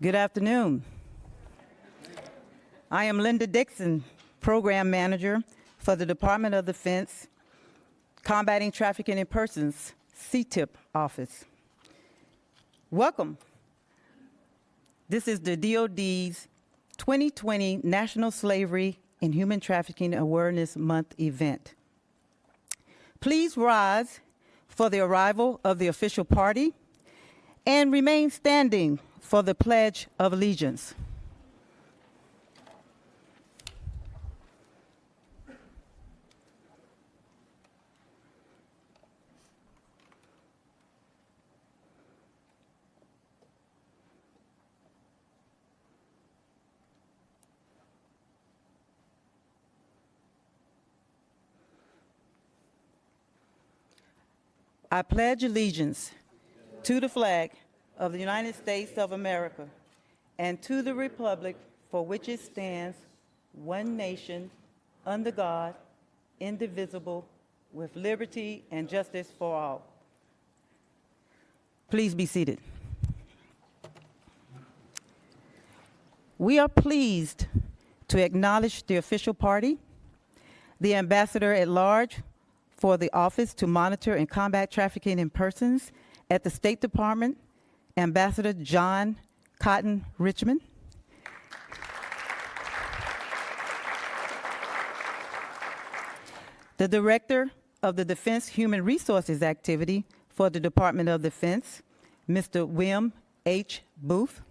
Good afternoon. I am Linda Dixon, Program Manager for the Department of Defense Combating Trafficking in Persons, CTIP Office. Welcome. This is the DOD's 2020 National Slavery and Human Trafficking Awareness Month event. Please rise for the arrival of the official party and remain standing for the Pledge of Allegiance. I pledge allegiance to the flag of the United States of America and to the republic for which it stands, one nation, under God, indivisible, with liberty and justice for all. Please be seated. We are pleased to acknowledge the official party, the Ambassador at Large for the Office to Monitor and Combat Trafficking in Persons at the State Department, Ambassador John Cotton Richmond. The Director of the Defense Human Resources Activity for the Department of Defense, Mr. William H. Booth.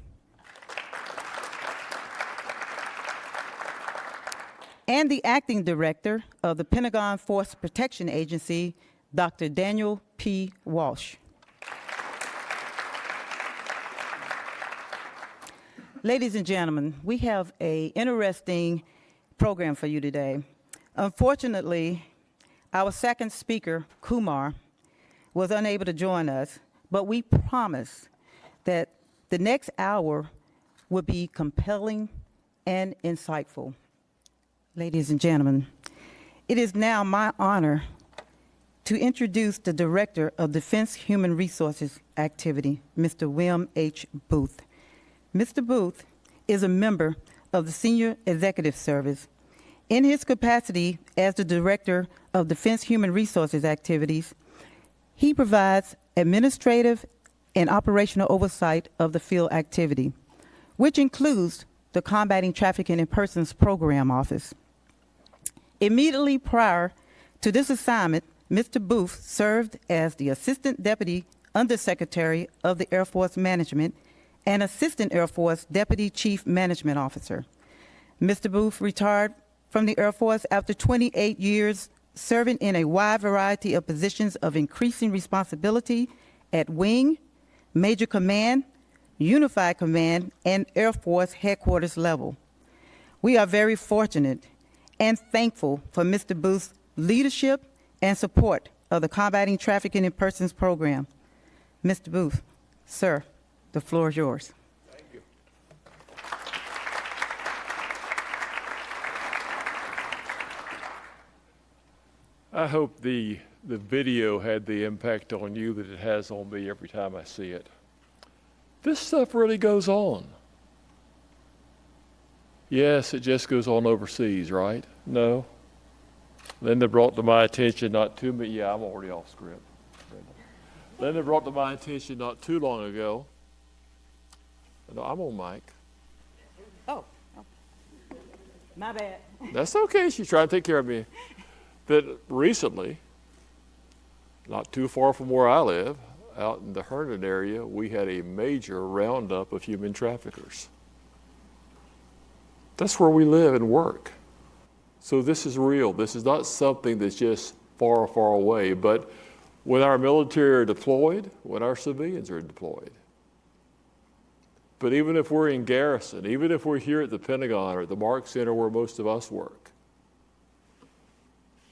And the Acting Director of the Pentagon Force Protection Agency, Dr. Daniel P. Walsh. Ladies and gentlemen, we have an interesting program for you today. Unfortunately, our second speaker, Kumar, was unable to join us, but we promise that the next hour will be compelling and insightful. Ladies and gentlemen, it is now my honor to introduce the Director of Defense Human Resources Activity, Mr. William H. Booth. Mr. Booth is a member of the Senior Executive Service. In his capacity as the Director of Defense Human Resources Activities, he provides administrative and operational oversight of the field activity, which includes the Combating Trafficking in Persons Program Office. Immediately prior to this assignment, Mr. Booth served as the Assistant Deputy Undersecretary of the Air Force Management and Assistant Air Force Deputy Chief Management Officer. Mr. Booth retired from the Air Force after 28 years serving in a wide variety of positions of increasing responsibility at Wing, Major Command, Unified Command, and Air Force Headquarters level. We are very fortunate and thankful for Mr. Booth's leadership and support of the Combating Trafficking in Persons program. Mr. Booth, sir, the floor is yours. Thank you. I hope the video had the impact on you that it has on me every time I see it. This stuff really goes on. Yes, it just goes on overseas, right? No. Linda brought to my attention not too many, yeah, I'm already off script. Linda brought to my attention not too long ago. No, I'm on mic. Oh, my bad. That's okay, she's trying to take care of me. That recently, not too far from where I live, out in the Herndon area, we had a major roundup of human traffickers. That's where we live and work. So this is real. This is not something that's just far, far away. But when our military are deployed, when our civilians are deployed, but even if we're in garrison, even if we're here at the Pentagon or at the Mark Center where most of us work,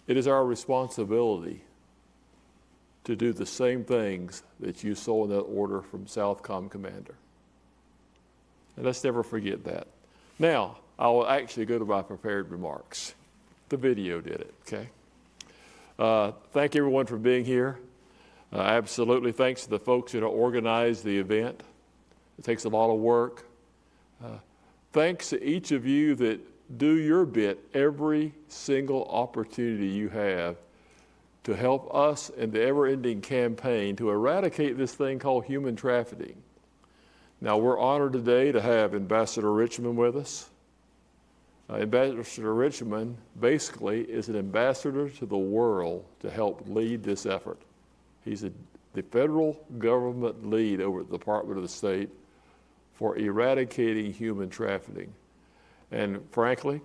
it is our responsibility to do the same things that you saw in that order from Southcom Commander. And let's never forget that. Now, I will actually go to my prepared remarks. The video did it, okay? Thank everyone for being here. Absolutely thanks to the folks that organized the event. It takes a lot of work. Thanks to each of you that do your bit every single opportunity you have to help us in the ever-ending campaign to eradicate this thing called human trafficking. Now, we're honored today to have Ambassador Richmond with us. Ambassador Richmond basically is an ambassador to the world to help lead this effort. He's the federal government lead over at the Department of the State for eradicating human trafficking. And frankly,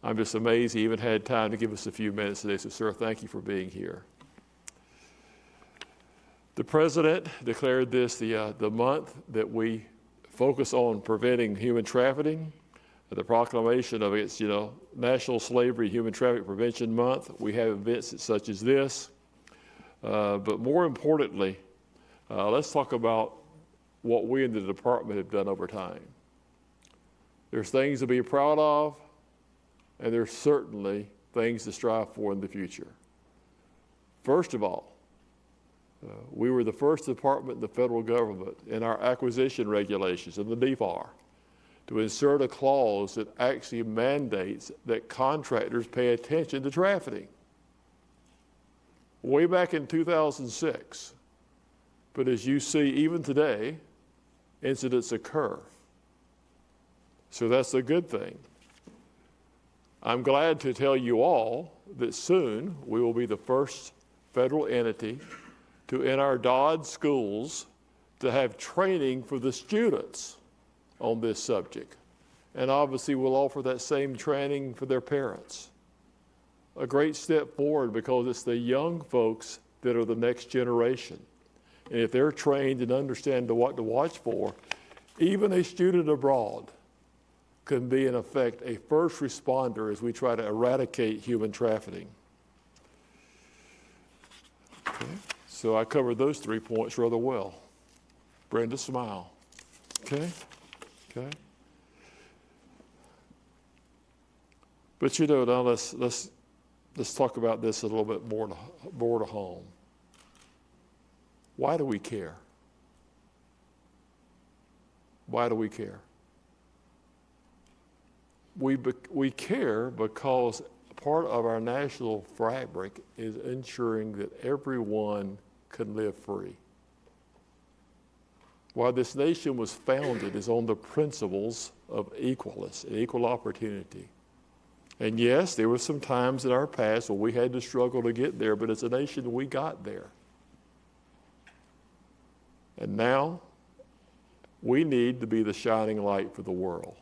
I'm just amazed he even had time to give us a few minutes today. So, sir, thank you for being here. The President declared this the month that we focus on preventing human trafficking. The proclamation of its, National Slavery Human Trafficking Prevention Month. We have events such as this. But more importantly, let's talk about what we in the department have done over time. There's things to be proud of, and there's certainly things to strive for in the future. First of all, we were the first department in the federal government in our acquisition regulations, in the DFAR, to insert a clause that actually mandates that contractors pay attention to trafficking. Way back in 2006. But as you see, even today, incidents occur. So that's a good thing. I'm glad to tell you all that soon we will be the first federal entity to, in our DOD schools, to have training for the students on this subject. And obviously we'll offer that same training for their parents. A great step forward because it's the young folks that are the next generation. And if they're trained and understand what to watch for, even a student abroad can be, in effect, a first responder as we try to eradicate human trafficking. Okay. So I covered those 3 points rather well. Brenda, smile. Okay? Okay? But now let's talk about this a little bit more to home. Why do we care? Why do we care? We care because part of our national fabric is ensuring that everyone can live free. Why this nation was founded is on the principles of equalness and equal opportunity. And yes, there were some times in our past when we had to struggle to get there, but as a nation, we got there. And now, we need to be the shining light for the world.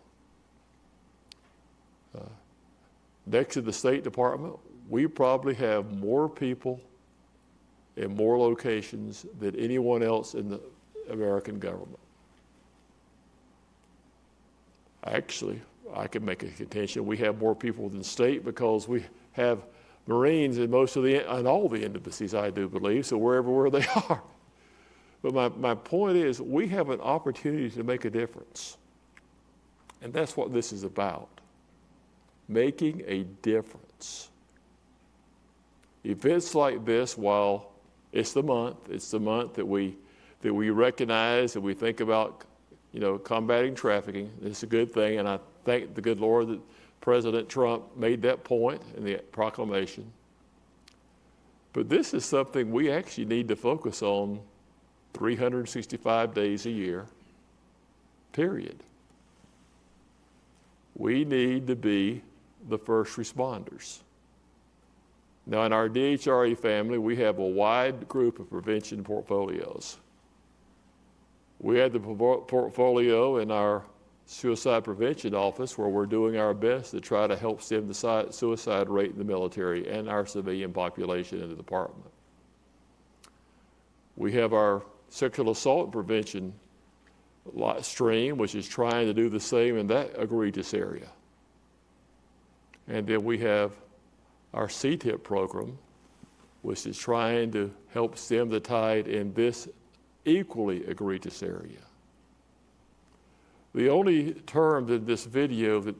Next to the State Department, we probably have more people in more locations than anyone else in the American government. Actually, I could make a contention we have more people than state because we have Marines in all the embassies, I do believe, so where they are. But my point is, we have an opportunity to make a difference. And that's what this is about. Making a difference. Events like this, while it's the month that we recognize and we think about, combating trafficking. It's a good thing, and I thank the good Lord that President Trump made that point in the proclamation. But this is something we actually need to focus on 365 days a year, period. We need to be the first responders. Now, in our DHRA family, we have a wide group of prevention portfolios. We have the portfolio in our suicide prevention office where we're doing our best to try to help stem the suicide rate in the military and our civilian population in the department. We have our sexual assault prevention stream, which is trying to do the same in that egregious area. And then we have our CTIP program, which is trying to help stem the tide in this equally egregious area. The only term in this video that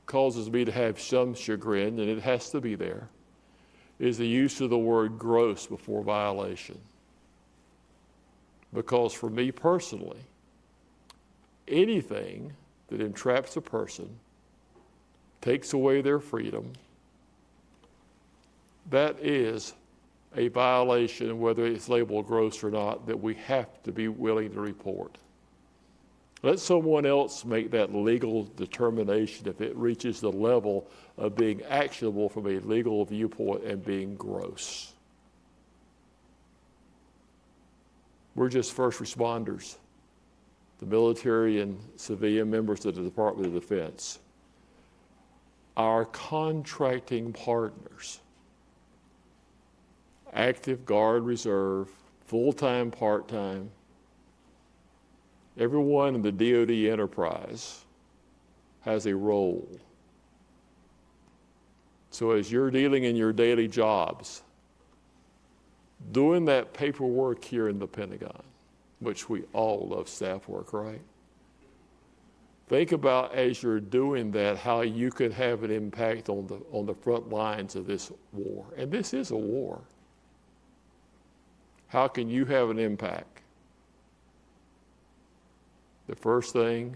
causes me to have some chagrin, and it has to be there, is the use of the word gross before violation. Because for me personally, anything that entraps a person, takes away their freedom, that is a violation, whether it's labeled gross or not, that we have to be willing to report. Let someone else make that legal determination if it reaches the level of being actionable from a legal viewpoint and being gross. We're just first responders, the military and civilian members of the Department of Defense. Our contracting partners, active, Guard, Reserve, full-time, part-time, everyone in the DOD enterprise has a role. So as you're dealing in your daily jobs, doing that paperwork here in the Pentagon, which we all love staff work, right? Think about as you're doing that, how you could have an impact on the front lines of this war. And this is a war. How can you have an impact? The first thing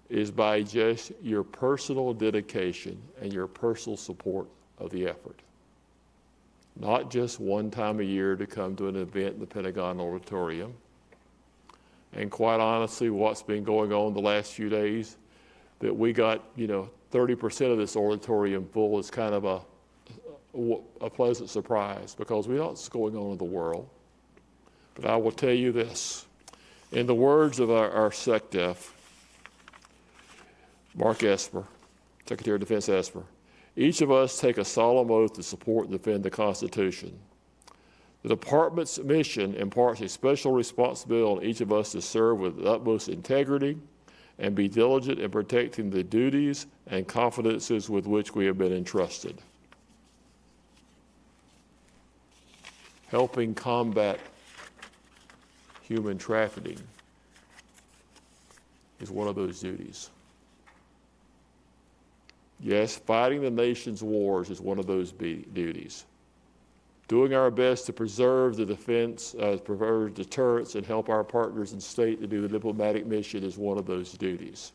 is by just your personal dedication and your personal support of the effort. Not just one time a year to come to an event in the Pentagon Auditorium. And quite honestly, what's been going on the last few days, that we got, 30% of this auditorium full is kind of a pleasant surprise, because we know what's going on in the world. But I will tell you this. In the words of our SecDef, Mark Esper, Secretary of Defense Esper, each of us take a solemn oath to support and defend the Constitution. The Department's mission imparts a special responsibility on each of us to serve with the utmost integrity and be diligent in protecting the duties and confidences with which we have been entrusted. Helping combat human trafficking is one of those duties. Yes, fighting the nation's wars is one of those duties. Doing our best to preserve the defense, preserve deterrence, and help our partners in state to do the diplomatic mission is one of those duties.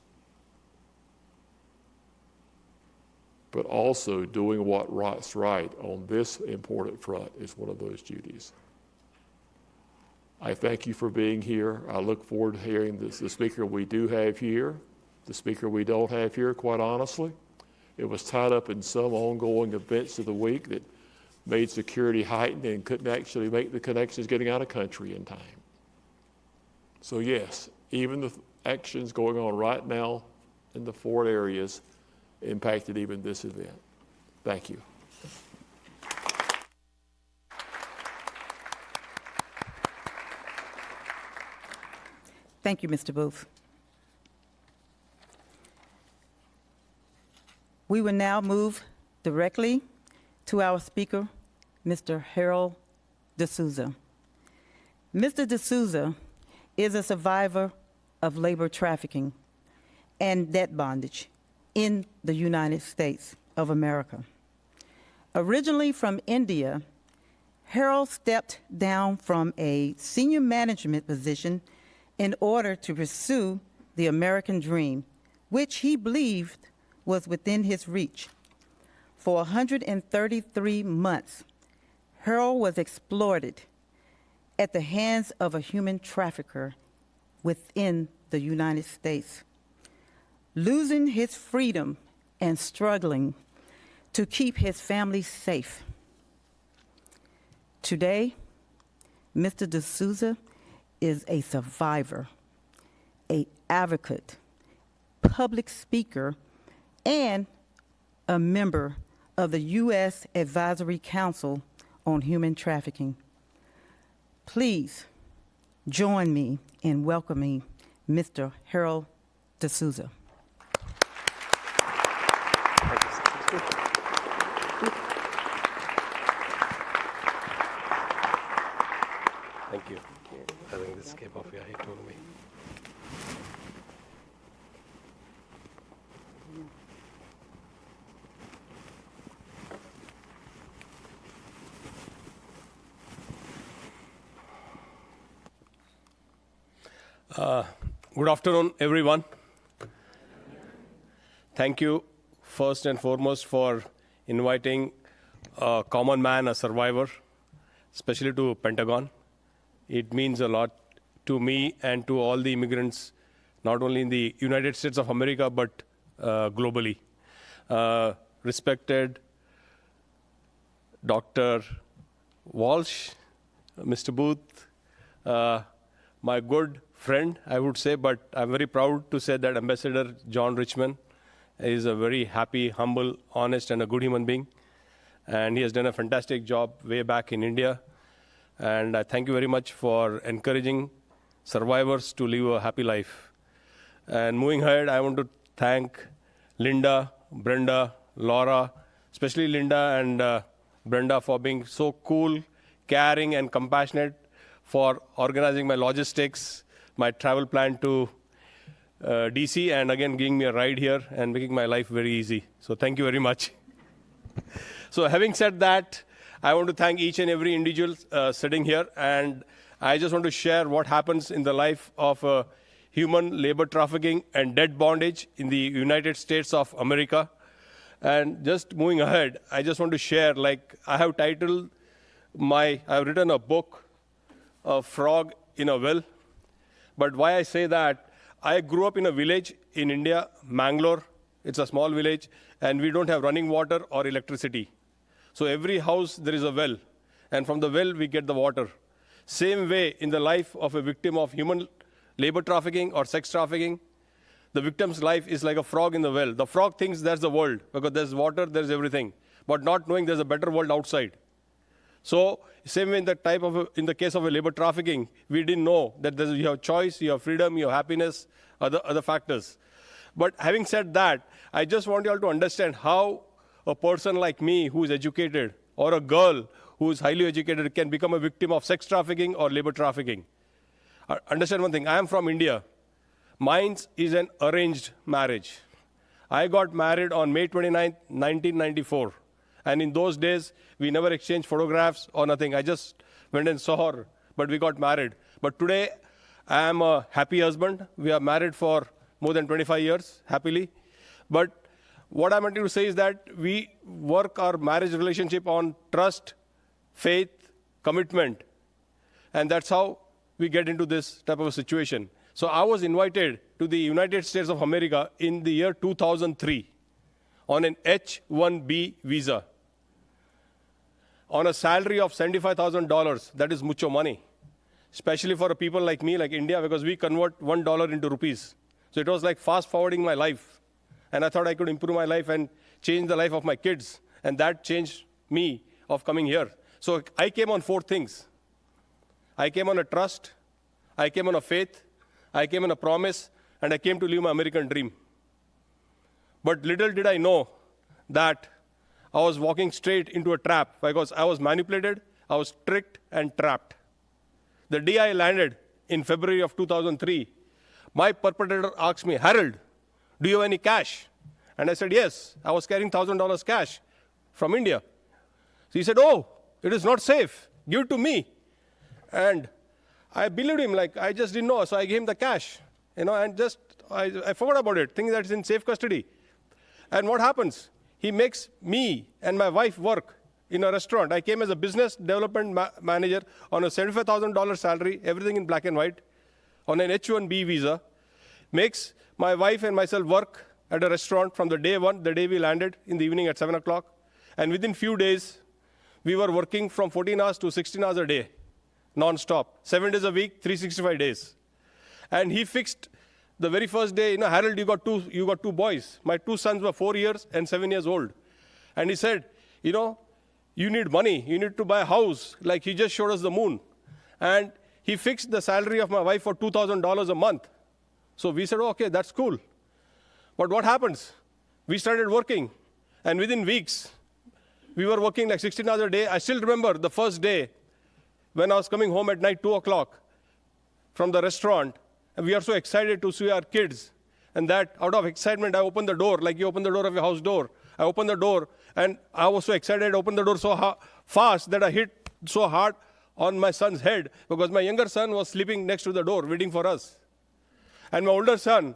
But also doing what's right on this important front is one of those duties. I thank you for being here. I look forward to hearing the speaker we do have here, the speaker we don't have here, quite honestly. It was tied up in some ongoing events of the week that made security heightened and couldn't actually make the connections getting out of country in time. So yes, even the actions going on right now in the forward areas impacted even this event. Thank you. Thank you, Mr. Booth. We will now move directly to our speaker, Mr. Harold D'Souza. Mr. D'Souza is a survivor of labor trafficking and debt bondage in the United States of America. Originally from India, Harold stepped down from a senior management position in order to pursue the American dream, which he believed was within his reach. For 133 months, Harold was exploited at the hands of a human trafficker within the United States, losing his freedom and struggling to keep his family safe. Today, Mr. D'Souza is a survivor, an advocate, public speaker, and a member of the U.S. Advisory Council on Human Trafficking. Please join me in welcoming Mr. Harold D'Souza. Thank you. I think this came off your head, told me. Good afternoon, everyone. thank you first and foremost for inviting a common man, a survivor, especially to Pentagon. It means a lot to me and to all the immigrants, not only in the United States of America, but globally. Respected Dr. Walsh, Mr. Booth, my good friend, I would say, but I'm very proud to say that Ambassador John Richmond is a very happy, humble, honest, and a good human being. And he has done a fantastic job way back in India. And I thank you very much for encouraging survivors to live a happy life. And moving ahead, I want to thank Linda, Brenda, Laura, especially Linda and Brenda for being so cool, caring, and compassionate, for organizing my logistics, my travel plan to DC, and again giving me a ride here and making my life very easy. So thank you very much. So having said that, I want to thank each and every individual sitting here, and I just want to share what happens in the life of human labor trafficking and debt bondage in the United States of America. And just moving ahead, I just want to share, like I have titled I've written a book, A Frog in a Well. But why I say that, I grew up in a village in India, Mangalore. It's a small village, and we don't have running water or electricity. So every house, there is a well, and from the well, we get the water. Same way in the life of a victim of human labor trafficking or sex trafficking, the victim's life is like a frog in the well. The frog thinks there's the world, because there's water, there's everything, but not knowing there's a better world outside. So same way in the case of a labor trafficking, we didn't know that you have choice, you have freedom, you have happiness, other factors. But having said that, I just want you all to understand how a person like me who is educated, or a girl who is highly educated, can become a victim of sex trafficking or labor trafficking. Understand one thing, I am from India. Mine is an arranged marriage. I got married on May 29, 1994. And in those days, we never exchanged photographs or nothing. I just went and saw her, but we got married. But today, I am a happy husband. We are married for more than 25 years, happily. But what I'm wanting to say is that we work our marriage relationship on trust, faith, commitment. And that's how we get into this type of a situation. So I was invited to the United States of America in the year 2003 on an H-1B visa on a salary of $75,000. That is mucho money, especially for people like me, like India, because we convert $1 into rupees. So it was like fast forwarding my life. And I thought I could improve my life and change the life of my kids. And that changed me of coming here. So I came on 4 things. I came on a trust, I came on a faith, I came on a promise, and I came to live my American dream. But little did I know that I was walking straight into a trap, because I was manipulated, I was tricked and trapped. The day I landed in February of 2003, my perpetrator asked me, "Harold, do you have any cash?" And I said, "Yes." I was carrying $1,000 cash from India. So he said, "Oh, it is not safe. Give it to me." And I believed him, like I just didn't know. So I gave him the cash, and I forgot about it, thinking that it's in safe custody. And what happens? He makes me and my wife work in a restaurant. I came as a business development manager on a $75,000 salary, everything in black and white, on an H-1B visa. Makes my wife and myself work at a restaurant from the day one, the day we landed in the evening at 7 o'clock. And within few days, we were working from 14 hours to 16 hours a day, non-stop, 7 days a week, 365 days. And he fixed the very first day, "Harold, you got two boys. My 2 sons were 4 years and 7 years old." And he said, "You need money. You need to buy a house." Like he just showed us the moon. And he fixed the salary of my wife for $2,000 a month. So we said, "Okay, that's cool." But what happens? We started working. And within weeks, we were working like 16 hours a day. I still remember the first day when I was coming home at night, 2 o'clock from the restaurant. And we are so excited to see our kids. And that out of excitement, I opened the door, like you open the door of your house door. I opened the door, and I was so excited. I opened the door so fast that I hit so hard on my son's head, because my younger son was sleeping next to the door, waiting for us. And my older son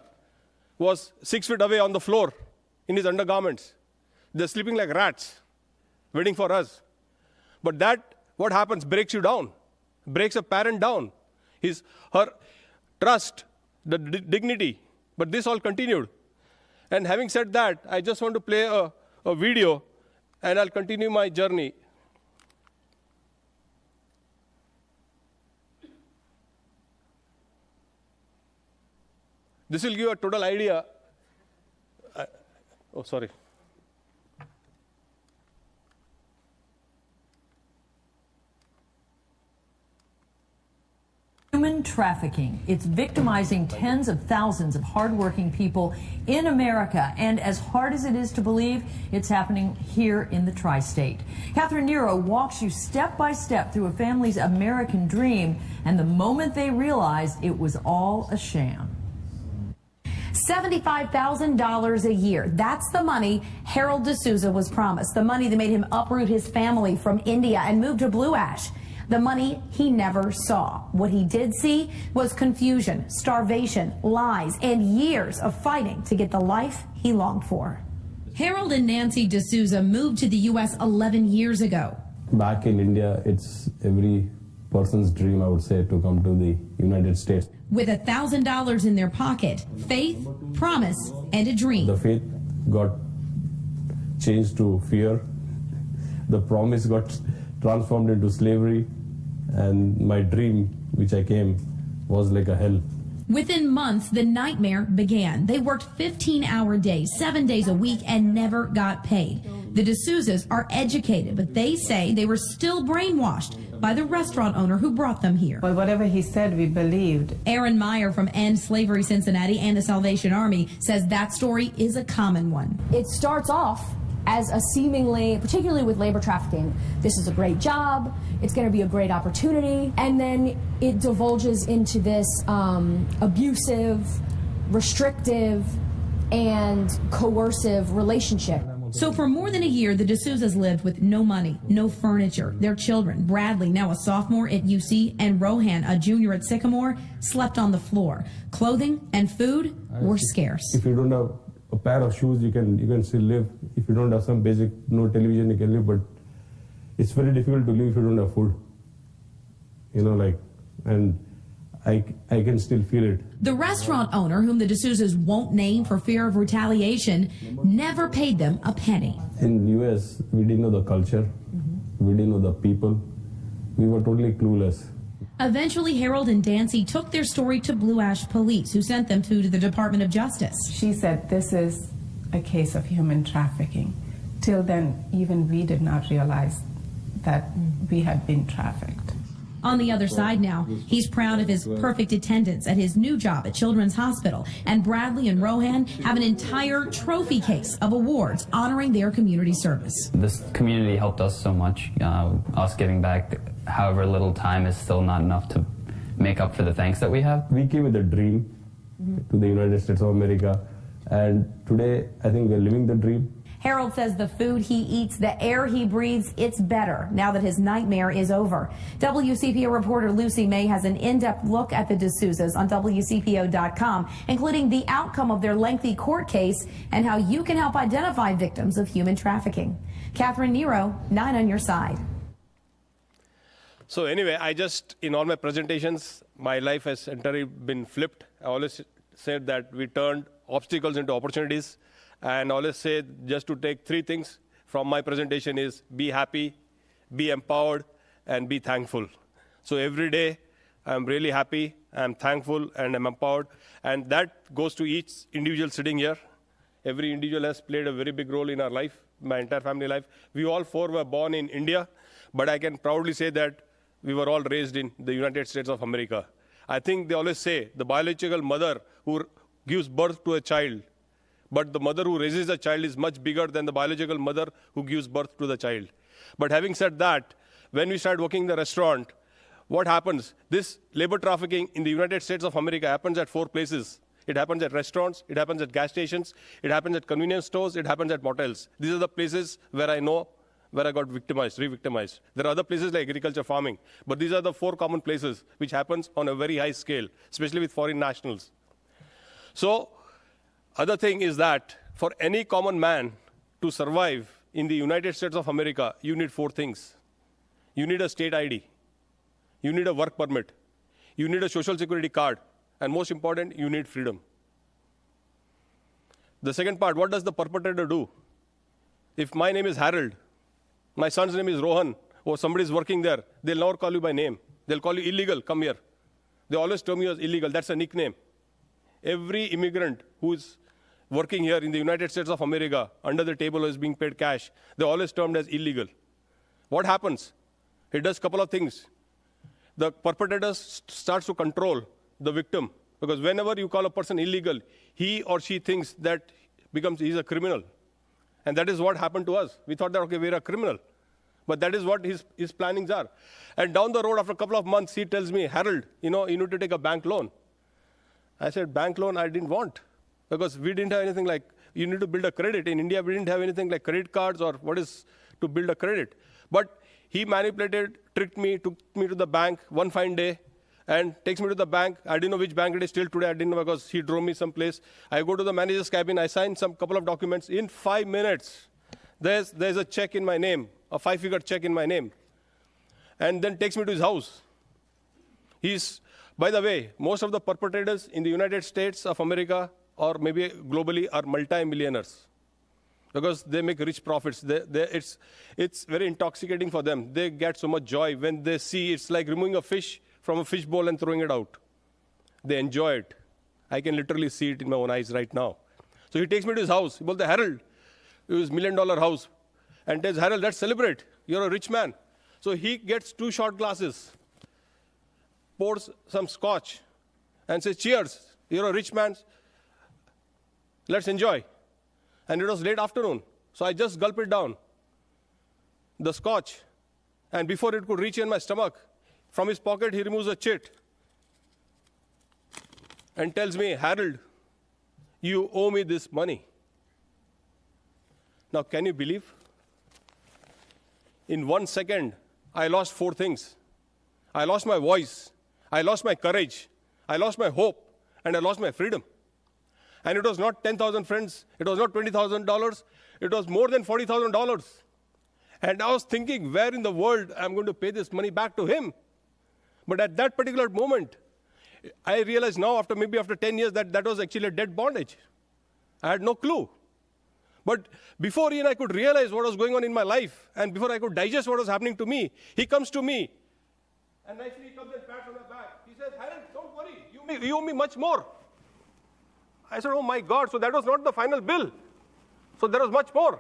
was 6 feet away on the floor, in his undergarments. They're sleeping like rats, waiting for us. But that, what happens, breaks you down, breaks a parent down. Her trust, the dignity. But this all continued. And having said that, I just want to play a video, and I'll continue my journey. This will give you a total idea. Oh, sorry. Human trafficking. It's victimizing tens of thousands of hardworking people in America. And as hard as it is to believe, it's happening here in the tri-state. Catherine Nero walks you step by step through a family's American dream, and the moment they realized it was all a sham. $75,000 a year. That's the money Harold D'Souza was promised. The money that made him uproot his family from India and move to Blue Ash. The money he never saw. What he did see was confusion, starvation, lies, and years of fighting to get the life he longed for. Harold and Nancy D'Souza moved to the U.S. 11 years ago. Back in India, it's every person's dream, I would say, to come to the United States. With $1,000 in their pocket, faith, promise, and a dream. The faith got changed to fear. The promise got transformed into slavery. And my dream, which I came, was like a hell. Within months, the nightmare began. They worked 15-hour days, 7 days a week, and never got paid. The D'Souzas are educated, but they say they were still brainwashed by the restaurant owner who brought them here. Well, whatever he said, we believed. Aaron Meyer from End Slavery Cincinnati and the Salvation Army says that story is a common one. It starts off as a seemingly, particularly with labor trafficking, this is a great job, it's going to be a great opportunity, and then it divulges into this abusive, restrictive, and coercive relationship. So for more than a year, the D'Souzas lived with no money, no furniture. Their children, Bradley, now a sophomore at UC, and Rohan, a junior at Sycamore, slept on the floor. Clothing and food were scarce. If you don't have a pair of shoes, you can still live. If you don't have some basic, no television, you can live, but it's very difficult to live if you don't have food. You know, like, and I can still feel it. The restaurant owner, whom the D'Souzas won't name for fear of retaliation, never paid them a penny. In the US, we didn't know the culture. We didn't know the people. We were totally clueless. Eventually, Harold and Dancy took their story to Blue Ash Police, who sent them to the Department of Justice. She said, this is a case of human trafficking. Till then, even we did not realize that we had been trafficked. On the other side now, he's proud of his perfect attendance at his new job at Children's Hospital. And Bradley and Rohan have an entire trophy case of awards honoring their community service. This community helped us so much. Us giving back however little time is still not enough to make up for the thanks that we have. We came with a dream to the United States of America. And today, I think we're living the dream. Harold says the food he eats, the air he breathes, it's better now that his nightmare is over. WCPO reporter Lucy May has an in-depth look at the D'Souzas on WCPO.com, including the outcome of their lengthy court case and how you can help identify victims of human trafficking. Catherine Nero, 9 on your side. So anyway, in all my presentations, my life has entirely been flipped. I always said that we turned obstacles into opportunities. And I always say, just to take 3 things from my presentation is be happy, be empowered, and be thankful. So every day, I'm really happy, I'm thankful, and I'm empowered. And that goes to each individual sitting here. Every individual has played a very big role in our life, my entire family life. We all 4 were born in India, but I can proudly say that we were all raised in the United States of America. I think they always say the biological mother who gives birth to a child, but the mother who raises a child is much bigger than the biological mother who gives birth to the child. But having said that, when we start working in the restaurant, what happens? This labor trafficking in the United States of America happens at 4 places. It happens at restaurants, it happens at gas stations, it happens at convenience stores, it happens at motels. These are the places where I know where I got victimized, re-victimized. There are other places like agriculture, farming, but these are the 4 common places which happens on a very high scale, especially with foreign nationals. So, other thing is that for any common man to survive in the United States of America, you need 4 things. You need a state ID. You need a work permit. You need a social security card. And most important, you need freedom. The second part, what does the perpetrator do? If my name is Harold, my son's name is Rohan, or somebody is working there, they'll never call you by name. They'll call you illegal, come here. They always term you as illegal. That's a nickname. Every immigrant who's working here in the United States of America, under the table, is being paid cash, they're always termed as illegal. What happens? It does a couple of things. The perpetrator starts to control the victim, because whenever you call a person illegal, he or she thinks that he's a criminal. And that is what happened to us. We thought that, okay, we're a criminal. But that is what his plannings are. And down the road, after a couple of months, he tells me, Harold, you need to take a bank loan. I said, bank loan I didn't want, because we didn't have anything like, you need to build a credit. In India, we didn't have anything like credit cards or what is to build a credit. But he manipulated, tricked me, took me to the bank one fine day, and takes me to the bank. I didn't know which bank it is till today. I didn't know, because he drove me someplace. I go to the manager's cabin. I sign some couple of documents. In 5 minutes, there's a check in my name, a 5-figure check in my name. And then takes me to his house. By the way, most of the perpetrators in the United States of America, or maybe globally, are multi-millionaires, because they make rich profits. It's very intoxicating for them. They get so much joy when they see, it's like removing a fish from a fish bowl and throwing it out. They enjoy it. I can literally see it in my own eyes right now. So he takes me to his house. He told Harold, his $1 million house, and tells, Harold, let's celebrate. You're a rich man. So he gets 2 shot glasses, pours some scotch, and says, cheers, you're a rich man. Let's enjoy. And it was late afternoon, so I just gulped it down, the scotch. And before it could reach in my stomach, from his pocket, he removes a chit and tells me, Harold, you owe me this money. Now, can you believe? In 1 second, I lost 4 things. I lost my voice. I lost my courage. I lost my hope. And I lost my freedom. And it was not 10,000 friends. It was not $20,000. It was more than $40,000. And I was thinking, where in the world I'm going to pay this money back to him? But at that particular moment, I realized now, maybe after 10 years, that was actually a debt bondage. I had no clue. But before I could realize what was going on in my life, and before I could digest what was happening to me, he comes to me, and nicely he comes and pats on my back. He says, Harold, don't worry, you owe me much more. I said, oh my God, so that was not the final bill. So there was much more.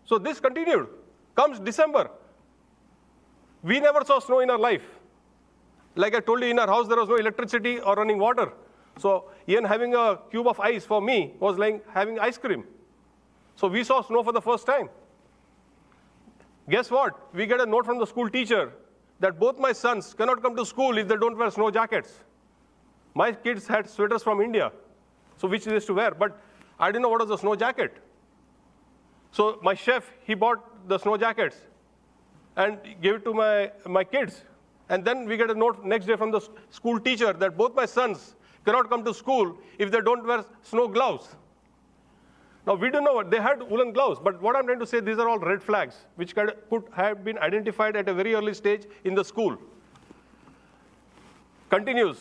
So this continued. Comes December. We never saw snow in our life. Like I told you, in our house, there was no electricity or running water. So even having a cube of ice for me was like having ice cream. So we saw snow for the first time. Guess what? We get a note from the school teacher that both my sons cannot come to school if they don't wear snow jackets. My kids had sweaters from India, so which they used to wear, but I didn't know what was a snow jacket. So my chef, he bought the snow jackets and gave it to my kids. And then we get a note next day from the school teacher that both my sons cannot come to school if they don't wear snow gloves. Now, we don't know what, they had woolen gloves, but what I'm trying to say, these are all red flags, which could have been identified at a very early stage in the school. Continues.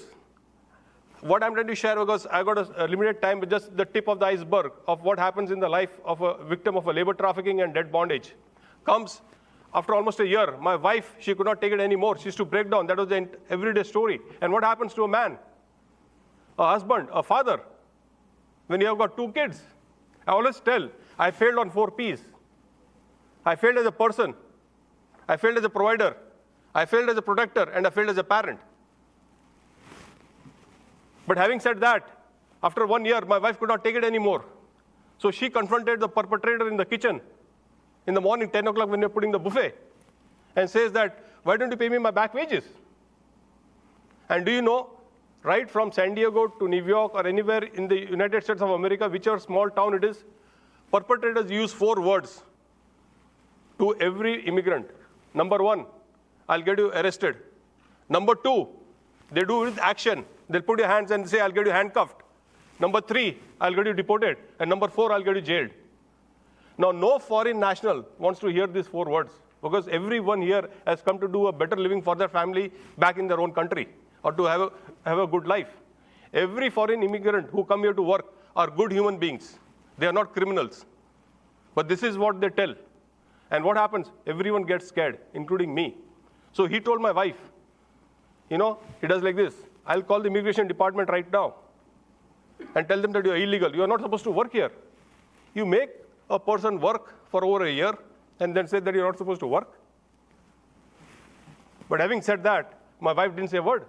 What I'm trying to share, because I got a limited time, but just the tip of the iceberg of what happens in the life of a victim of a labor trafficking and debt bondage. Comes after almost a year. My wife, she could not take it anymore. She used to break down. That was the everyday story. And what happens to a man, a husband, a father, when you have got 2 kids? I always tell, I failed on 4 Ps. I failed as a person. I failed as a provider. I failed as a protector, and I failed as a parent. But having said that, after 1 year, my wife could not take it anymore. So she confronted the perpetrator in the kitchen in the morning, 10 o'clock when you're putting the buffet, and says that, why don't you pay me my back wages? And do you know, right from San Diego to New York or anywhere in the United States of America, whichever small town it is, perpetrators use 4 words to every immigrant. Number 1, I'll get you arrested. Number 2, they do with action. They'll put your hands and say, I'll get you handcuffed. Number 3, I'll get you deported. And number 4, I'll get you jailed. Now, no foreign national wants to hear these 4 words, because everyone here has come to do a better living for their family back in their own country, or to have a good life. Every foreign immigrant who come here to work are good human beings. They are not criminals. But this is what they tell. And what happens? Everyone gets scared, including me. So he told my wife, he does like this: I'll call the immigration department right now and tell them that you're illegal. You're not supposed to work here. You make a person work for over a year and then say that you're not supposed to work. But having said that, my wife didn't say a word.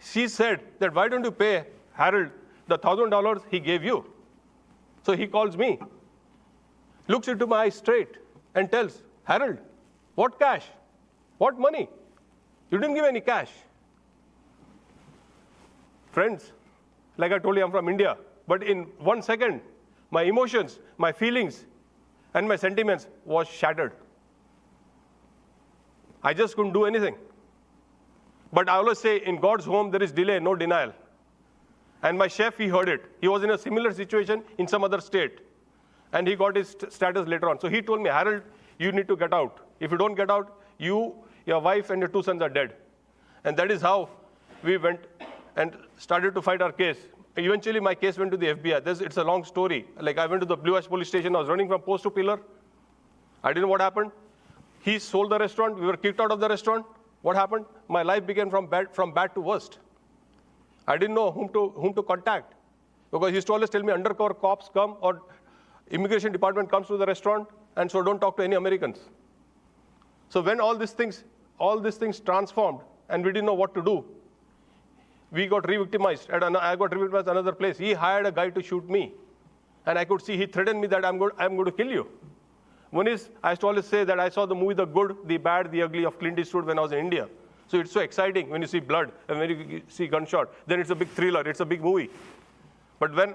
She said that, why don't you pay Harold the $1,000 he gave you? So he calls me, looks into my eyes straight and tells, Harold, what cash? What money? You didn't give any cash. Friends, like I told you, I'm from India. But in 1 second, my emotions, my feelings, and my sentiments was shattered. I just couldn't do anything. But I always say, in God's home, there is delay, no denial. And my chef, he heard it. He was in a similar situation in some other state. And he got his status later on. So he told me, Harold, you need to get out. If you don't get out, you, your wife, and your 2 sons are dead. And that is how we went and started to fight our case. Eventually, my case went to the FBI. It's a long story. Like, I went to the Blue Ash police station. I was running from post to pillar. I didn't know what happened. He sold the restaurant. We were kicked out of the restaurant. What happened? My life began from bad to worst. I didn't know whom to contact, because he used to always tell me undercover cops come or immigration department comes to the restaurant, and so don't talk to any Americans. So when all these things transformed and we didn't know what to do, we got re-victimized. I got re-victimized at another place. He hired a guy to shoot me, and I could see he threatened me that I'm going to kill you. One is, I used to always say that I saw the movie The Good, the Bad, the Ugly of Clint Eastwood when I was in India. So it's so exciting when you see blood and when you see gunshot. Then it's a big thriller. It's a big movie. But when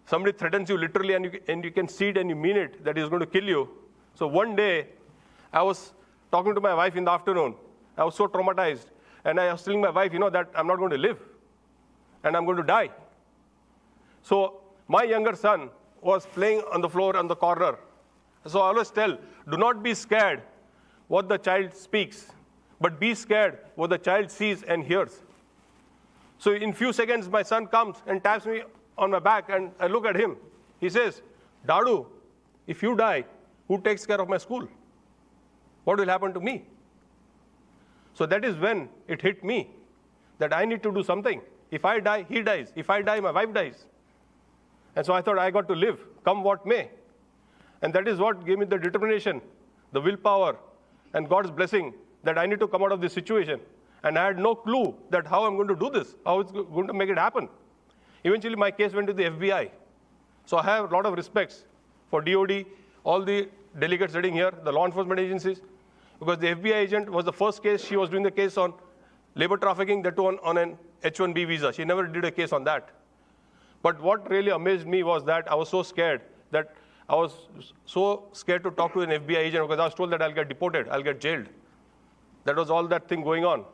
somebody threatens you literally and you can see it and you mean it, that he's going to kill you. So one day, I was talking to my wife in the afternoon. I was so traumatized. And I was telling my wife, that I'm not going to live. And I'm going to die. So my younger son was playing on the floor on the corner. So I always tell, do not be scared what the child speaks, but be scared what the child sees and hears. So in few seconds, my son comes and taps me on my back, and I look at him. He says, Dadu, if you die, who takes care of my school? What will happen to me? So that is when it hit me that I need to do something. If I die, he dies. If I die, my wife dies. And so I thought I got to live, come what may. And that is what gave me the determination, the willpower, and God's blessing that I need to come out of this situation. And I had no clue that how I'm going to do this, how it's going to make it happen. Eventually, my case went to the FBI. So I have a lot of respects for DOD, all the delegates sitting here, the law enforcement agencies, because the FBI agent was the first case. She was doing the case on labor trafficking, that on an H-1B visa. She never did a case on that. But what really amazed me was that I was so scared to talk to an FBI agent, because I was told that I'll get deported, I'll get jailed. That was all that thing going on.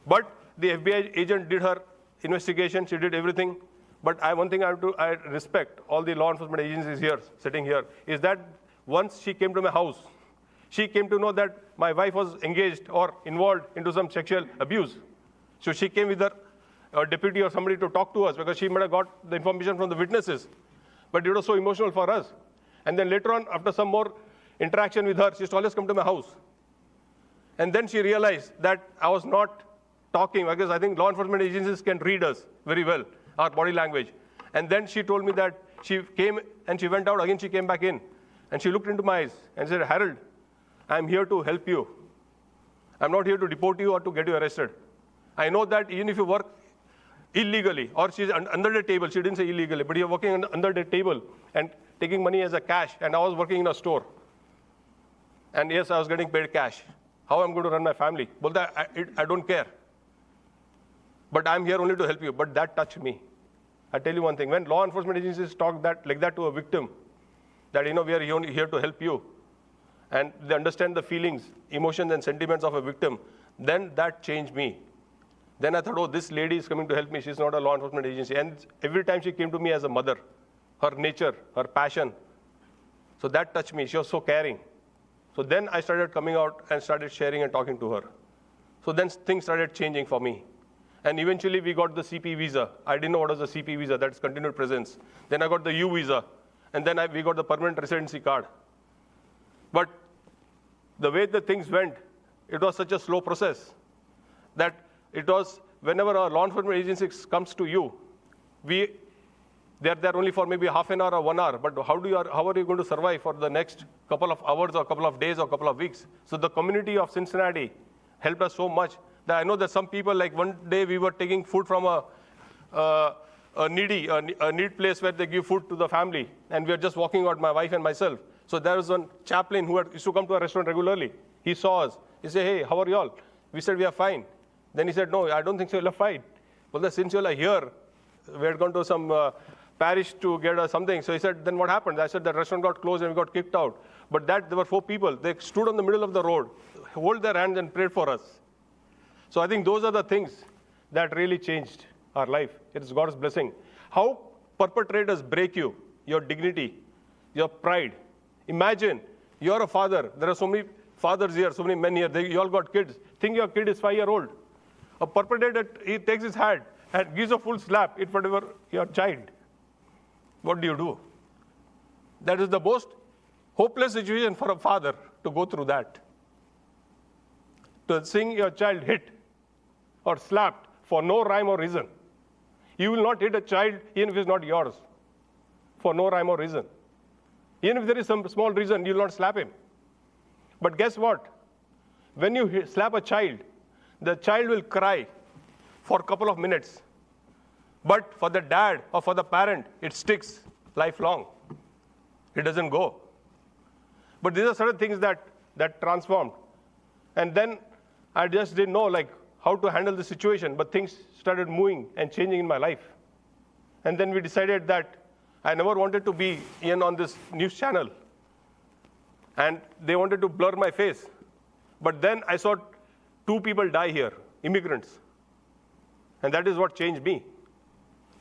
But the FBI agent did her investigation, she did everything. But one thing I respect all the law enforcement agencies here, sitting here, is that once she came to my house, she came to know that my wife was engaged or involved into some sexual abuse. So she came with her deputy or somebody to talk to us, because she might have got the information from the witnesses. But it was so emotional for us. And then later on, after some more interaction with her, she used to always come to my house. And then she realized that I was not talking, because I think law enforcement agencies can read us very well, our body language. And then she told me that she came and she went out, again she came back in. And she looked into my eyes and said, Harold, I'm here to help you. I'm not here to deport you or to get you arrested. I know that even if you work illegally, or she's under the table, she didn't say illegally, but you're working under the table and taking money as a cash, and I was working in a store. And yes, I was getting paid cash. How I'm going to run my family? Well, I don't care. But I'm here only to help you. But that touched me. I tell you one thing, when law enforcement agencies talk like that to a victim, that we are here to help you, and they understand the feelings, emotions, and sentiments of a victim, then that changed me. Then I thought, oh, this lady is coming to help me. She's not a law enforcement agency. And every time she came to me as a mother, her nature, her passion. So that touched me. She was so caring. So then I started coming out and started sharing and talking to her. So then things started changing for me. And eventually we got the CP visa. I didn't know what was the CP visa. That's continued presence. Then I got the U visa. And then we got the permanent residency card. But the way the things went, it was such a slow process that it was whenever a law enforcement agency comes to you, they're there only for maybe half an hour or 1 hour. But how are you going to survive for the next couple of hours or couple of days or couple of weeks? So the community of Cincinnati helped us so much that I know that some people, like one day we were taking food from a need place where they give food to the family. And we were just walking out, my wife and myself. So there was one chaplain who used to come to our restaurant regularly. He saw us. He said, hey, how are you all? We said, we are fine. Then he said, no, I don't think so, you'll are fine. Well, since you are here, we had gone to some parish to get something. So he said, then what happened? I said, the restaurant got closed and we got kicked out. But there were 4 people. They stood on the middle of the road, hold their hands and prayed for us. So I think those are the things that really changed our life. It is God's blessing. How perpetrators break you, your dignity, your pride. Imagine you're a father. There are so many fathers here, so many men here. You all got kids. Think your kid is 5-year-old. A perpetrator, he takes his hand and gives a full slap in front of your child. What do you do? That is the most hopeless situation for a father to go through that. To seeing your child hit or slapped for no rhyme or reason. You will not hit a child even if it's not yours for no rhyme or reason. Even if there is some small reason, you will not slap him. But guess what? When you slap a child, the child will cry for a couple of minutes. But for the dad or for the parent, it sticks lifelong. It doesn't go. But these are certain things that transformed. And then I just didn't know how to handle the situation, but things started moving and changing in my life. And then we decided that I never wanted to be in on this news channel. And they wanted to blur my face. But then I saw 2 people die here, immigrants. And that is what changed me.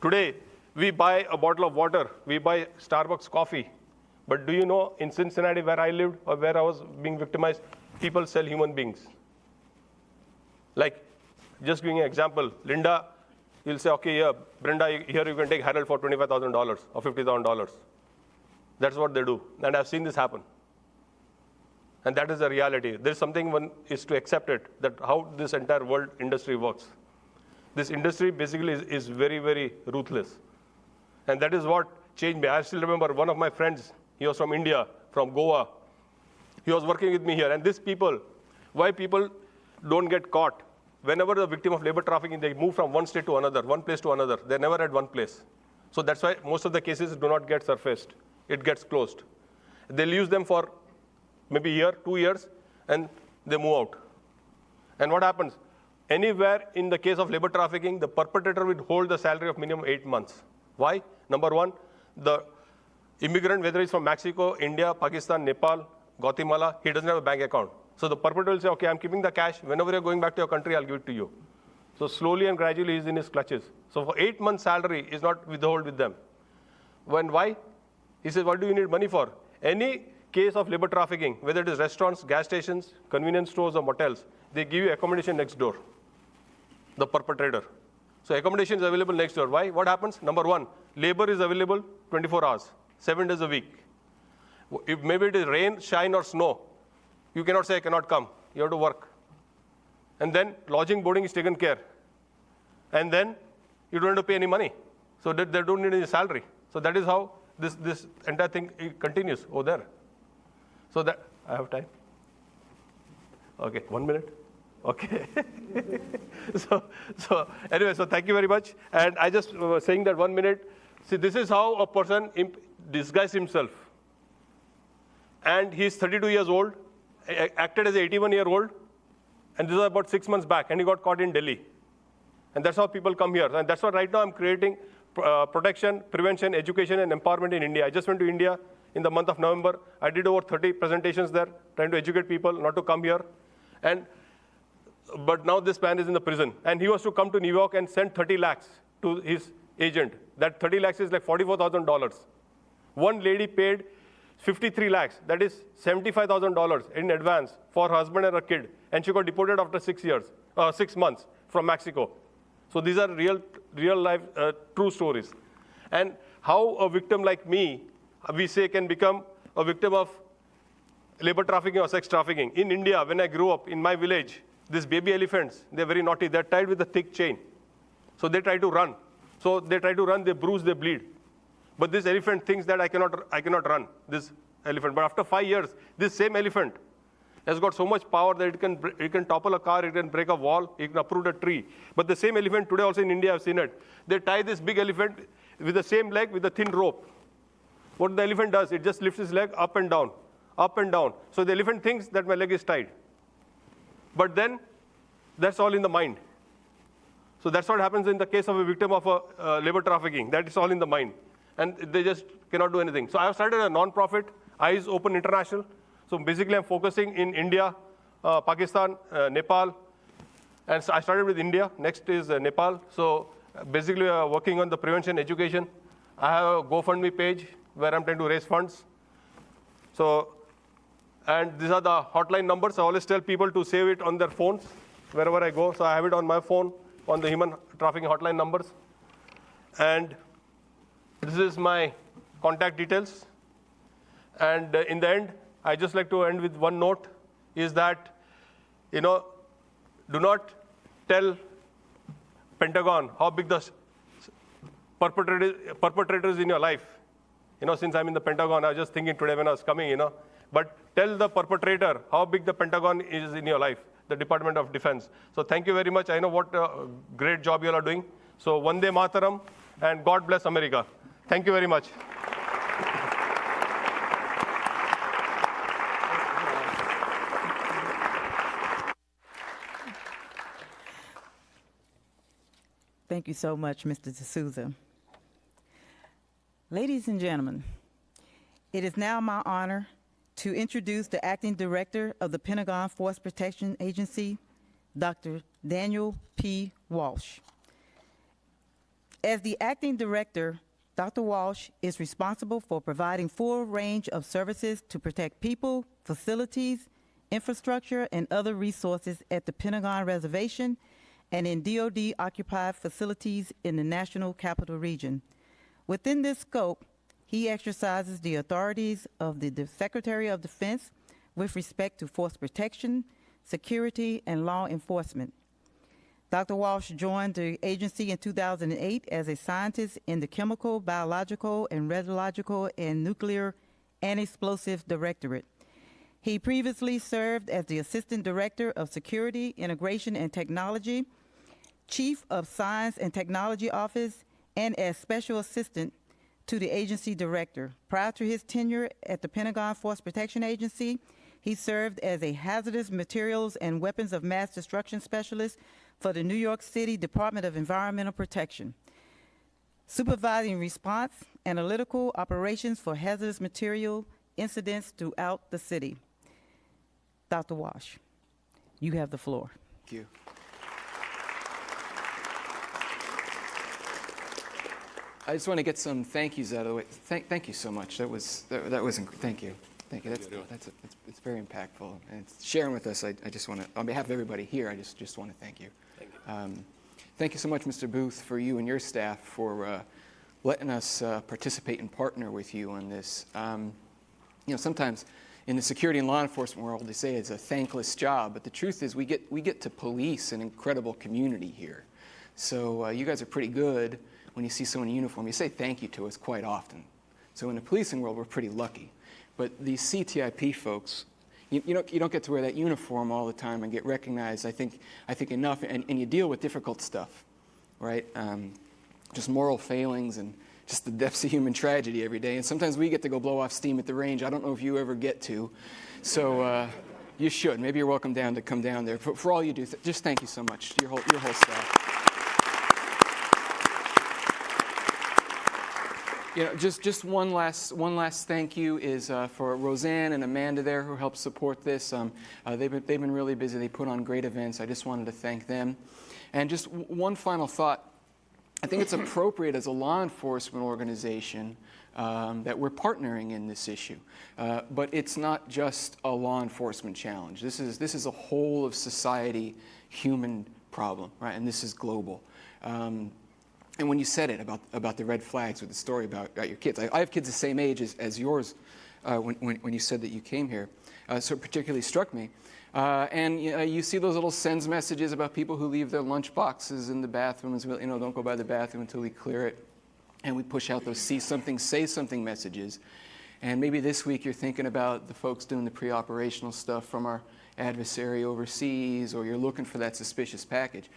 Today, we buy a bottle of water, we buy Starbucks coffee. But do you know, in Cincinnati, where I lived or where I was being victimized, people sell human beings. Like, just giving an example, Linda, you'll say, okay, yeah, Brenda, here you can take Harold for $25,000 or $50,000. That's what they do. And I've seen this happen. And that is the reality. There's something one is to accept it, that how this entire world industry works. This industry basically is very, very ruthless. And that is what changed me. I still remember one of my friends, he was from India, from Goa. He was working with me here. And these people, why people don't get caught? Whenever the victim of labor trafficking, they move from one state to another, one place to another. They're never at one place. So that's why most of the cases do not get surfaced. It gets closed. They'll use them for maybe a year, 2 years, and they move out. And what happens? Anywhere in the case of labor trafficking, the perpetrator will hold the salary of minimum 8 months. Why? Number one, the immigrant, whether he's from Mexico, India, Pakistan, Nepal, Guatemala, he doesn't have a bank account. So the perpetrator will say, okay, I'm keeping the cash. Whenever you're going back to your country, I'll give it to you. So slowly and gradually, he's in his clutches. So for 8 months' salary is not withheld with them. Why? He says, what do you need money for? Any case of labor trafficking, whether it is restaurants, gas stations, convenience stores, or motels, they give you accommodation next door, the perpetrator. So accommodation is available next door. Why? What happens? Number one, labor is available 24 hours, 7 days a week. If maybe it is rain, shine, or snow, you cannot say, I cannot come. You have to work. And then lodging, boarding is taken care. And then you don't have to pay any money. So they don't need any salary. So that is how this entire thing continues over there. So that, I have time? Okay, 1 minute? Okay. so anyway, so thank you very much. And I just was saying that 1 minute. See, this is how a person disguised himself. And he's 32 years old, acted as an 81-year-old, and this was about 6 months back, and he got caught in Delhi. And that's how people come here. And that's why right now I'm creating protection, prevention, education, and empowerment in India. I just went to India in the month of November. I did over 30 presentations there, trying to educate people not to come here. And but now this man is in the prison. And he was to come to New York and send 30 lakhs to his agent. That 30 lakhs is like $44,000. One lady paid 53 lakhs, that is $75,000 in advance for her husband and her kid. And she got deported after 6 months from Mexico. So these are real life, true stories. And how a victim like me, we say, can become a victim of labor trafficking or sex trafficking. In India, when I grew up in my village, these baby elephants, they're very naughty. They're tied with a thick chain. So they try to run. So they try to run, they bruise, they bleed. But this elephant thinks that I cannot run, this elephant. But after 5 years, this same elephant has got so much power that it can topple a car, it can break a wall, it can uproot a tree. But the same elephant today also in India, I've seen it. They tie this big elephant with the same leg with a thin rope. What the elephant does, it just lifts his leg up and down, up and down. So the elephant thinks that my leg is tied. But then, that's all in the mind. So that's what happens in the case of a victim of a labor trafficking. That is all in the mind. And they just cannot do anything. So I have started a non-profit, Eyes Open International. So basically I'm focusing in India, Pakistan, Nepal. And so I started with India. Next is Nepal. So basically we are working on the prevention education. I have a GoFundMe page where I'm trying to raise funds. So, and these are the hotline numbers. I always tell people to save it on their phones wherever I go. So I have it on my phone, on the human trafficking hotline numbers. And this is my contact details. And in the end, I just like to end with one note, is that, do not tell Pentagon how big the perpetrators in your life. Since I'm in the Pentagon, I was just thinking today when I was coming, But tell the perpetrator how big the Pentagon is in your life, the Department of Defense. So thank you very much. I know what a great job you all are doing. So Vande Mataram, and God bless America. Thank you very much. Thank you so much, Mr. D'Souza. Ladies and gentlemen, it is now my honor to introduce the Acting Director of the Pentagon Force Protection Agency, Dr. Daniel P. Walsh. As the Acting Director, Dr. Walsh is responsible for providing full range of services to protect people, facilities, infrastructure, and other resources at the Pentagon reservation and in DOD-occupied facilities in the National Capital Region. Within this scope, he exercises the authorities of the Secretary of Defense with respect to force protection, security, and law enforcement. Dr. Walsh joined the agency in 2008 as a scientist in the Chemical, Biological, and Radiological and Nuclear and Explosive Directorate. He previously served as the Assistant Director of Security, Integration, and Technology, Chief of Science and Technology Office, and as Special Assistant to the Agency Director. Prior to his tenure at the Pentagon Force Protection Agency, he served as a Hazardous Materials and Weapons of Mass Destruction Specialist for the New York City Department of Environmental Protection, supervising response analytical operations for hazardous material incidents throughout the city. Dr. Walsh, you have the floor. Thank you. I just want to get some thank yous out of the way. Thank you so much. That was thank you. Thank you. It's very impactful, and it's sharing with us. I just want to, on behalf of everybody here, I just want to thank you. Thank you. Thank you so much, Mr. Booth, for you and your staff for letting us participate and partner with you on this. Sometimes in the security and law enforcement world, they say it's a thankless job, but the truth is we get to police an incredible community here. So you guys are pretty good. When you see someone in uniform, you say thank you to us quite often. So in the policing world, we're pretty lucky. But these CTIP folks, you don't get to wear that uniform all the time and get recognized, I think enough, and you deal with difficult stuff, right? Just moral failings and just the depths of human tragedy every day. And sometimes we get to go blow off steam at the range. I don't know if you ever get to. So you should. Maybe you're welcome to come down there. For all you do, just thank you so much, your whole staff. Just one last thank you is for Roseanne and Amanda there who helped support this. They've been really busy. They put on great events. I just wanted to thank them. And just one final thought. I think it's appropriate as a law enforcement organization that we're partnering in this issue. But it's not just a law enforcement challenge. This is a whole of society human problem, right? And this is global. And when you said it about the red flags with the story about your kids, I have kids the same age as yours when you said that you came here. So it particularly struck me. And you see those little sends messages about people who leave their lunch boxes in the bathrooms, don't go by the bathroom until we clear it. And we push out those see something, say something messages. And maybe this week you're thinking about the folks doing the pre-operational stuff from our adversary overseas, or you're looking for that suspicious package.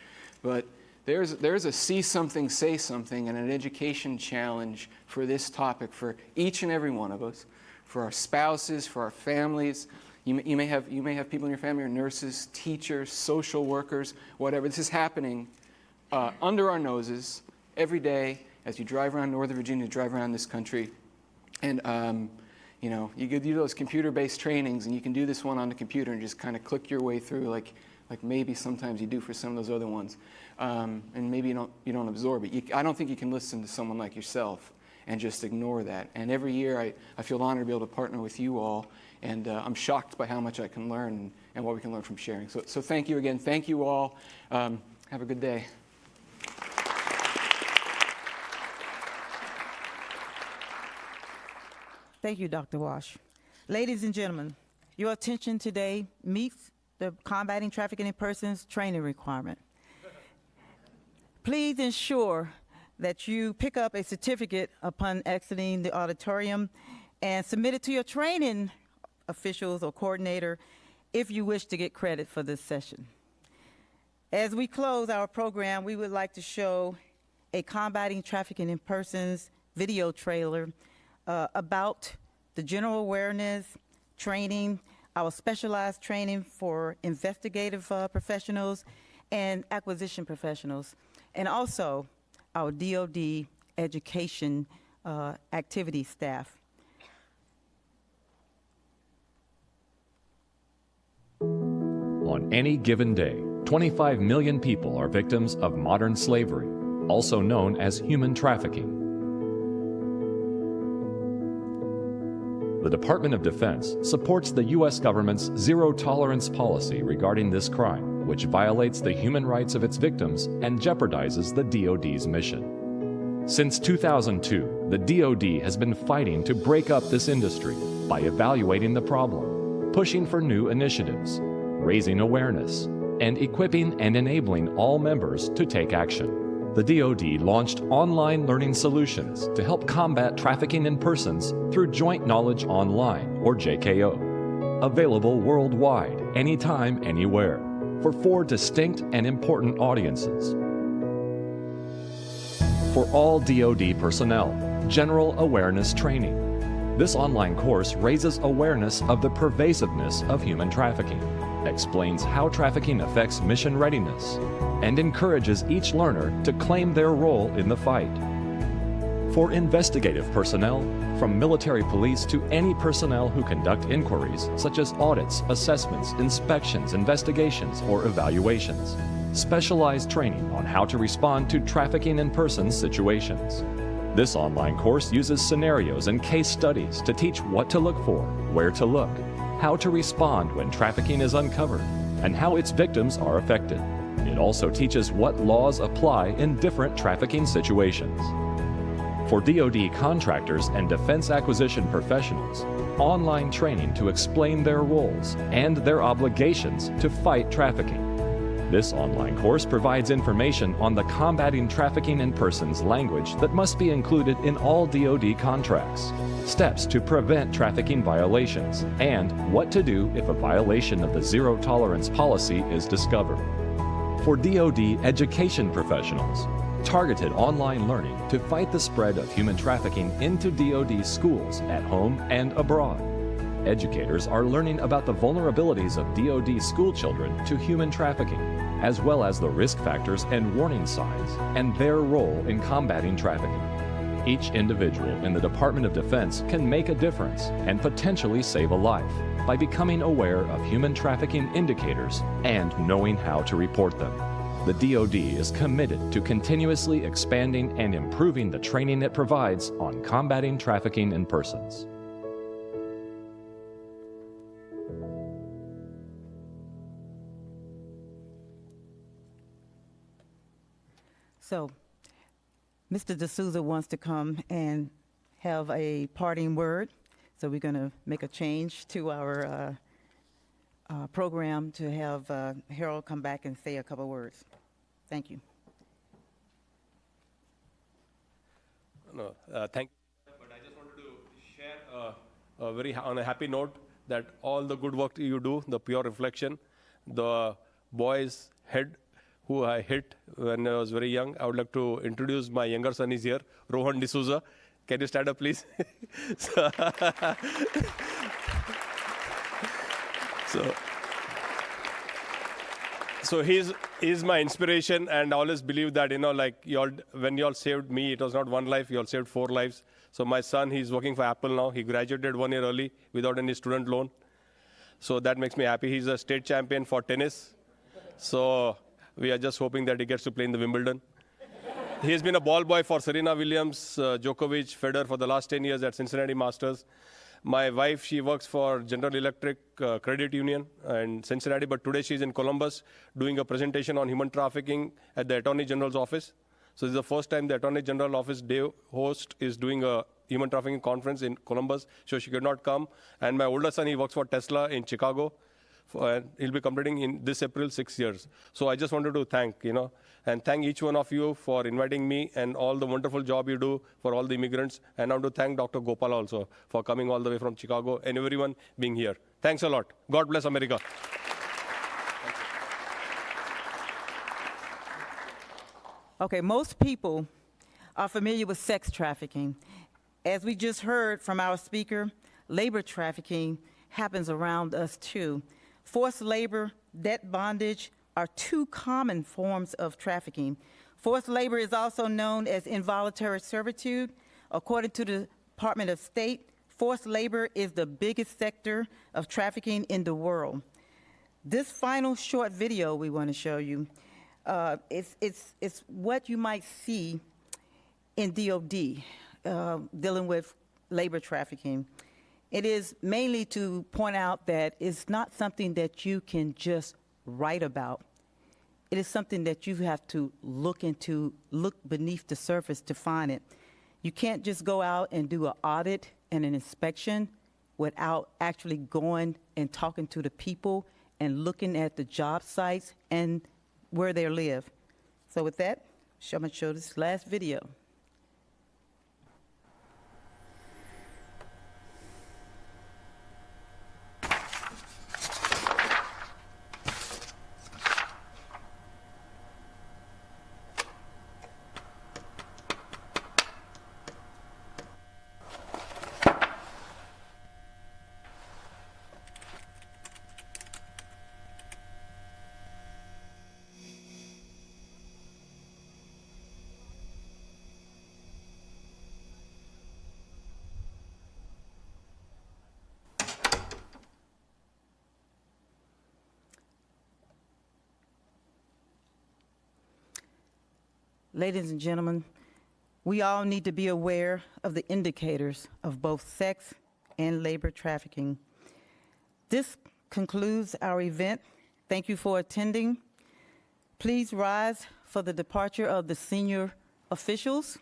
But there's a see something, say something, and an education challenge for this topic for each and every one of us, for our spouses, for our families. You may have people in your family who are nurses, teachers, social workers, whatever. This is happening under our noses every day as you drive around Northern Virginia, drive around this country. And you do those computer-based trainings, and you can do this one on the computer and just kind of click your way through, like maybe sometimes you do for some of those other ones. And maybe you don't absorb it. I don't think you can listen to someone like yourself and just ignore that. And every year I feel honored to be able to partner with you all, and I'm shocked by how much I can learn and what we can learn from sharing. So thank you again. Thank you all. Have a good day. Thank you, Dr. Wash. Ladies and gentlemen, your attention today meets the Combating Trafficking in Persons training requirement. Please ensure that you pick up a certificate upon exiting the auditorium and submit it to your training officials or coordinator if you wish to get credit for this session. As we close our program, we would like to show a Combating Trafficking in Persons video trailer about the general awareness training, our specialized training for investigative professionals and acquisition professionals, and also our DOD education activity staff. On any given day, 25 million people are victims of modern slavery, also known as human trafficking. The Department of Defense supports the U.S. government's zero-tolerance policy regarding this crime, which violates the human rights of its victims and jeopardizes the DOD's mission. Since 2002, the DOD has been fighting to break up this industry by evaluating the problem, pushing for new initiatives, raising awareness, and equipping and enabling all members to take action. The DOD launched online learning solutions to help combat trafficking in persons through Joint Knowledge Online, or JKO, available worldwide, anytime, anywhere, for 4 distinct and important audiences. For all DOD personnel, General Awareness Training. This online course raises awareness of the pervasiveness of human trafficking, explains how trafficking affects mission readiness, and encourages each learner to claim their role in the fight. For investigative personnel, from military police to any personnel who conduct inquiries such as audits, assessments, inspections, investigations, or evaluations. Specialized training on how to respond to trafficking in persons situations. This online course uses scenarios and case studies to teach what to look for, where to look, how to respond when trafficking is uncovered, and how its victims are affected. It also teaches what laws apply in different trafficking situations. For DOD contractors and defense acquisition professionals, online training to explain their roles and their obligations to fight trafficking. This online course provides information on the Combating Trafficking in Persons language that must be included in all DOD contracts, steps to prevent trafficking violations, and what to do if a violation of the zero-tolerance policy is discovered. For DOD education professionals, targeted online learning to fight the spread of human trafficking into DOD schools at home and abroad. Educators are learning about the vulnerabilities of DOD school children to human trafficking, as well as the risk factors and warning signs, and their role in combating trafficking. Each individual in the Department of Defense can make a difference and potentially save a life by becoming aware of human trafficking indicators and knowing how to report them. The DOD is committed to continuously expanding and improving the training it provides on combating trafficking in persons. So, Mr. D'Souza wants to come and have a parting word. So we're going to make a change to our program to have Harold come back and say a couple words. Thank you. No, thank you. But I just wanted to share on a happy note that all the good work you do, the pure reflection, the boy's head who I hit when I was very young. I would like to introduce my younger son is here, Rohan D'Souza. Can you stand up, please? So he's my inspiration, and I always believe that, like when y'all saved me, it was not one life, y'all saved 4 lives. So my son, he's working for Apple now. He graduated 1 year early without any student loan. So that makes me happy. He's a state champion for tennis. So we are just hoping that he gets to play in the Wimbledon. He has been a ball boy for Serena Williams, Djokovic, Federer for the last 10 years at Cincinnati Masters. My wife, she works for General Electric Credit Union in Cincinnati, but today she's in Columbus doing a presentation on human trafficking at the Attorney General's office. So this is the first time the Attorney General office day host is doing a human trafficking conference in Columbus, so she could not come. And my older son, he works for Tesla in Chicago. He'll be completing in this April 6 years. So I just wanted to thank, and thank each one of you for inviting me and all the wonderful job you do for all the immigrants. And I want to thank Dr. Gopal also for coming all the way from Chicago and everyone being here. Thanks a lot. God bless America. Okay, most people are familiar with sex trafficking. As we just heard from our speaker, labor trafficking happens around us too. Forced labor, debt bondage are 2 common forms of trafficking. Forced labor is also known as involuntary servitude. According to the Department of State, forced labor is the biggest sector of trafficking in the world. This final short video we want to show you, it's what you might see in DOD dealing with labor trafficking. It is mainly to point out that it's not something that you can just write about. It is something that you have to look into, look beneath the surface to find it. You can't just go out and do an audit and an inspection without actually going and talking to the people and looking at the job sites and where they live. So with that, I'm going to show this last video. Ladies and gentlemen, we all need to be aware of the indicators of both sex and labor trafficking. This concludes our event. Thank you for attending. Please rise for the departure of the senior officials.